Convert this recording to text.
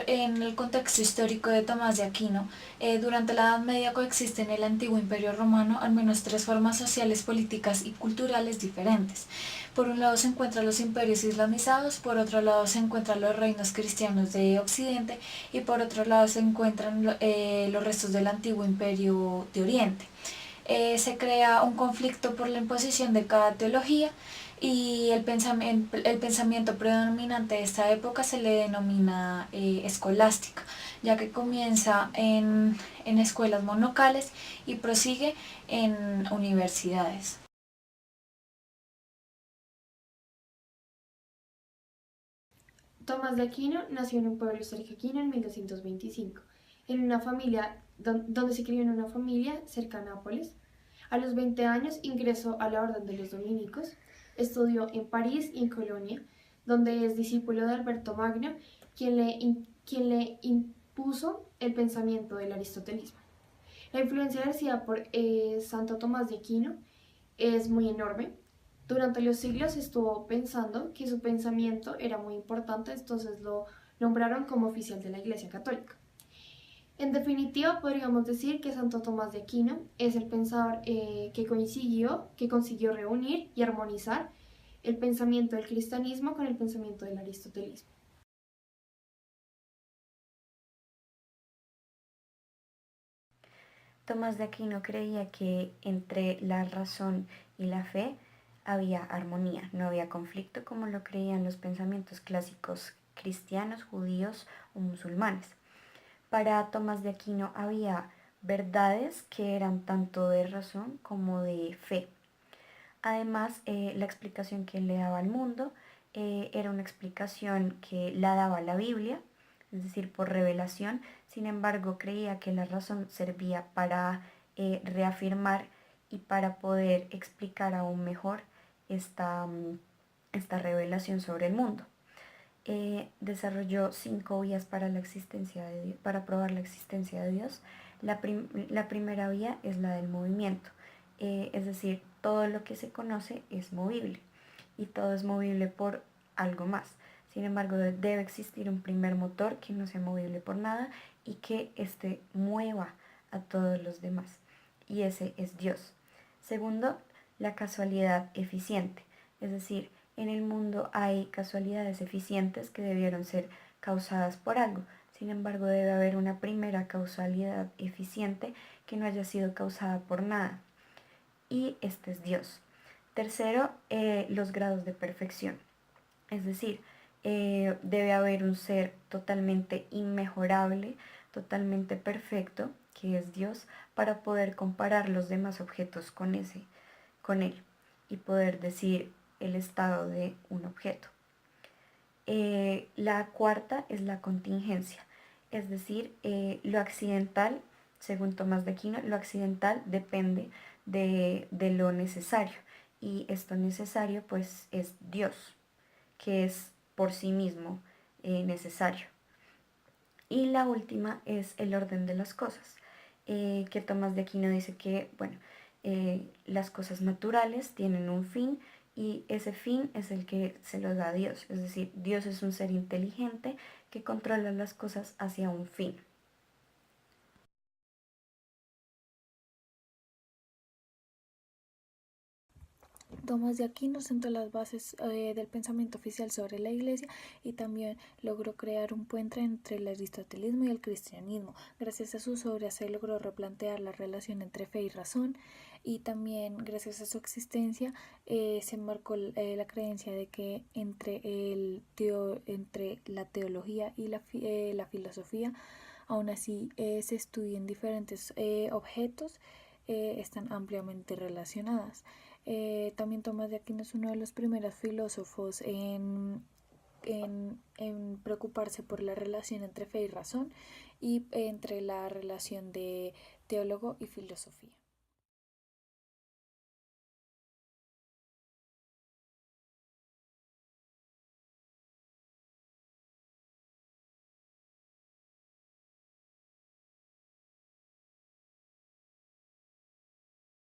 en el contexto histórico de Tomás de Aquino, durante la Edad Media coexisten en el antiguo Imperio Romano al menos tres formas sociales, políticas y culturales diferentes. Por un lado se encuentran los imperios islamizados, por otro lado se encuentran los reinos cristianos de Occidente y por otro lado se encuentran los restos del antiguo Imperio de Oriente. Se crea un conflicto por la imposición de cada teología y el pensamiento predominante de esta época se le denomina escolástica, ya que comienza en escuelas monocales y prosigue en universidades. Tomás de Aquino nació en un pueblo cerca de Aquino en 1225, en una familia donde se crió en una familia cerca a Nápoles. A los 20 años ingresó a la Orden de los Dominicos, estudió en París y en Colonia, donde es discípulo de Alberto Magno, quien le impuso el pensamiento del aristotelismo. La influencia ejercida por Santo Tomás de Aquino es muy enorme. Durante los siglos estuvo pensando que su pensamiento era muy importante, entonces lo nombraron como oficial de la Iglesia Católica. En definitiva, podríamos decir que Santo Tomás de Aquino es el pensador que consiguió reunir y armonizar el pensamiento del cristianismo con el pensamiento del aristotelismo. Tomás de Aquino creía que entre la razón y la fe había armonía, no había conflicto como lo creían los pensamientos clásicos cristianos, judíos o musulmanes. Para Tomás de Aquino había verdades que eran tanto de razón como de fe. Además, la explicación que él le daba al mundo era una explicación que la daba la Biblia, es decir, por revelación. Sin embargo, creía que la razón servía para reafirmar y para poder explicar aún mejor esta revelación sobre el mundo. Desarrolló 5 vías para la existencia de Dios, para probar la existencia de Dios. La primera vía es la del movimiento, es decir, todo lo que se conoce es movible y todo es movible por algo más. Sin embargo, debe existir un primer motor que no sea movible por nada y que éste mueva a todos los demás. Y ese es Dios. Segundo, la casualidad eficiente, es decir, en el mundo hay casualidades eficientes que debieron ser causadas por algo. Sin embargo, debe haber una primera causalidad eficiente que no haya sido causada por nada. Y este es Dios. Tercero, los grados de perfección. Es decir, debe haber un ser totalmente inmejorable, totalmente perfecto, que es Dios, para poder comparar los demás objetos con él y poder decir el estado de un objeto. La cuarta es la contingencia, es decir, lo accidental, según Tomás de Aquino, lo accidental depende de lo necesario y esto necesario pues es Dios, que es por sí mismo necesario. Y la última es el orden de las cosas, que Tomás de Aquino dice que, bueno, las cosas naturales tienen un fin y ese fin es el que se lo da a Dios. Es decir, Dios es un ser inteligente que controla las cosas hacia un fin. Tomás de Aquino sentó las bases del pensamiento oficial sobre la Iglesia y también logró crear un puente entre el aristotelismo y el cristianismo. Gracias a sus obras se logró replantear la relación entre fe y razón y también gracias a su existencia se marcó la creencia de que entre la teología y la filosofía, aún así se estudian diferentes objetos, están ampliamente relacionadas. También Tomás de Aquino es uno de los primeros filósofos en preocuparse por la relación entre fe y razón y entre la relación de teólogo y filosofía.